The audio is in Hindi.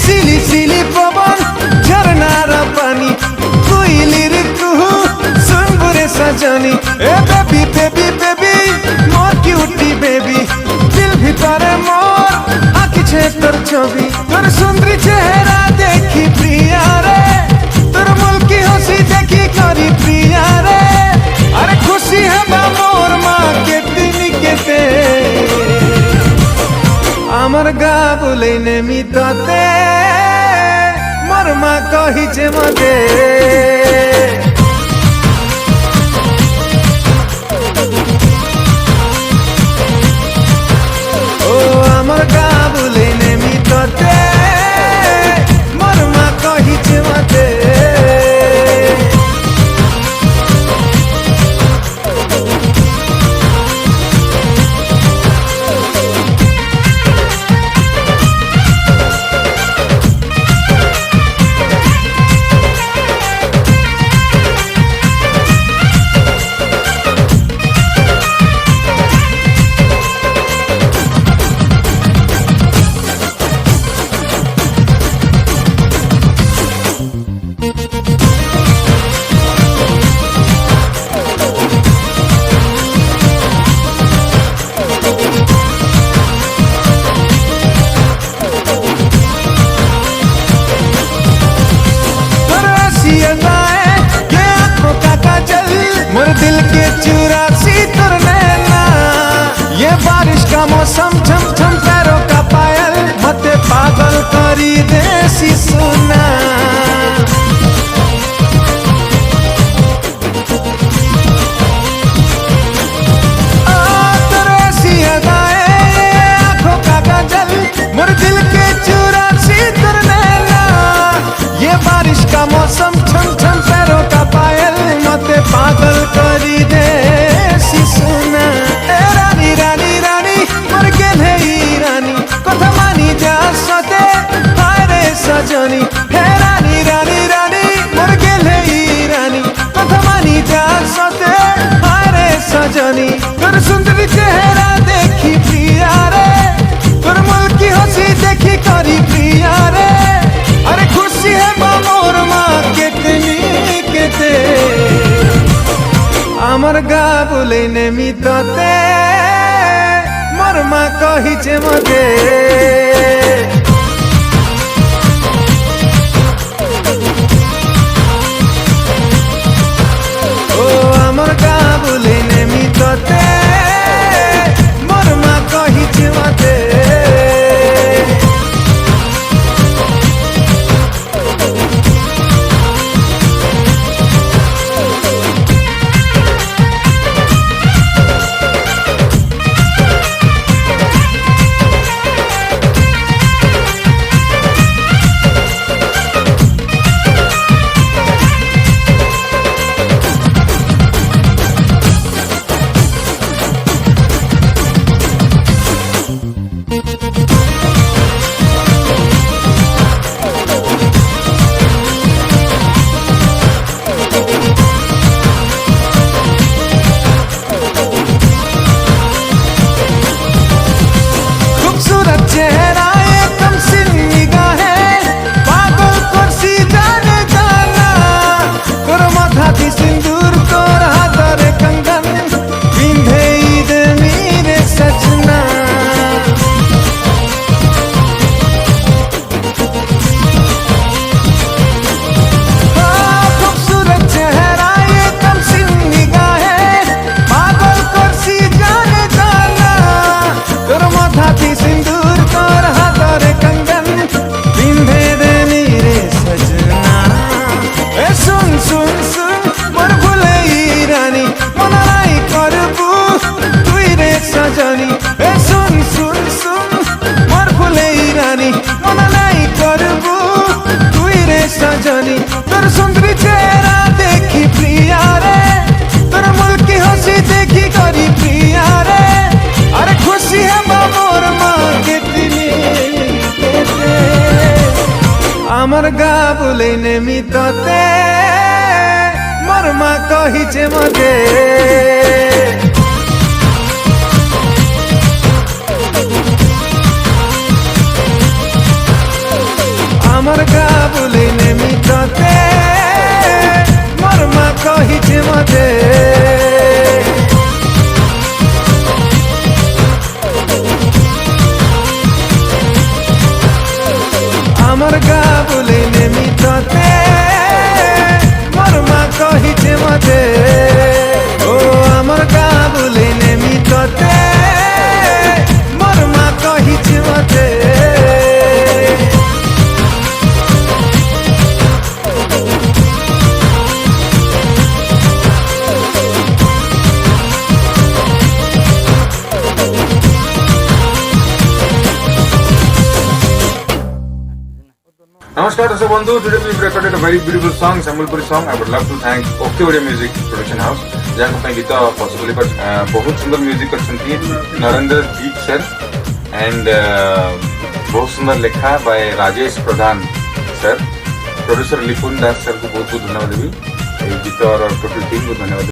सिली सिली पवन झरनार पानी कोइलीर कुहू सुनबुरे सजनी ए बेबी बेबी बेबी मोर क्यूटी बेबी दिल भितरे मोर आँखि छे तोर छवि तोर सुंदरी चेहरा देखी प्रिया रे तोर मुल्की हंसी देखी करी प्रिया रे अरे खुशी है मोर माँ केते निकेते আমার গা বলে নেমি তাতে মোর মা কহিছে মতে ও আমার গা বলে নেমি তাতে মোর মা কহিছে মতে मोर दिल के चुरासी तुर नैना ये बारिश का मौसम छम छम पैरों का पायल मते पागल करी देसी सुना तुरसी अदाएं आंखों का काजल मोर दिल के चुरासी तुर नैना ये बारिश का मौसम छम छम पैरों का पायल मते पागल करी दे सुना रानी रानी रानी मोर गेले रानी कथा मानी जा सते हारे सजनी हे रानी रानी रानी मोर गेले रानी कथा मानी जा सते हारे सजनी तोर सुंदर चेहरा देखी प्रिया रे तोर मुल्की हंसी देखी करी प्रिया रे अरे खुशी है मोर माँ कितनी केते আমার গা বলে নেমি তাতে মোর মা কহিছে মতে ও আমার গা বলে নেমি তাতে মোর মা কহিছে মতে चेहरा कम सिन निगाहें पागल करसी जाने जाना तोर माथा थी सिंदूर तोर हाथर कंगन पिंधे ईद मेरे सजना खूबसूरत चेहरा कम सिन निगाहें पागल करसी जाने जाना तोर माथा थी सिंदूर तोर हाथर कंगन पिंधे दे मेरे सजना ए सुन सुन सुन मोर भुले रानी मनाई करबू तुई रे सजनी ए सुन सुन सुन मोर भुले रानी मनाई करबू तुई रे सजनी तोर सुंदरी चेहरा देखी प्रिया रे तोर मुल्की हंसी देखी करी प्रिया रे अरे खुशी है मोर माँ कितनी আমার গা বলে নেমি তাতে মোর মা কহিছে মতে আমার গা বলে নেমি ততে মোর মা কহিছে মতে ও আমার গা বলে নেমি ততে মোর মা কহিছে মতে Namaskar Dharshak Bandhu. Today we've recorded a very beautiful song, Sambalpuri song. I would love to thank Okay Audio Music Production House. जहाँ को गीत पॉसिबल पर बहुत सुंदर म्यूजिक करछंती नरेंद्र दीप सर एंड बहुत सुंदर लेखा by Rajesh Pradhan sir, producer Lipun Das sir को बहुत बहुत धन्यवाद देवी गीत और टोटल टीम को धन्यवाद।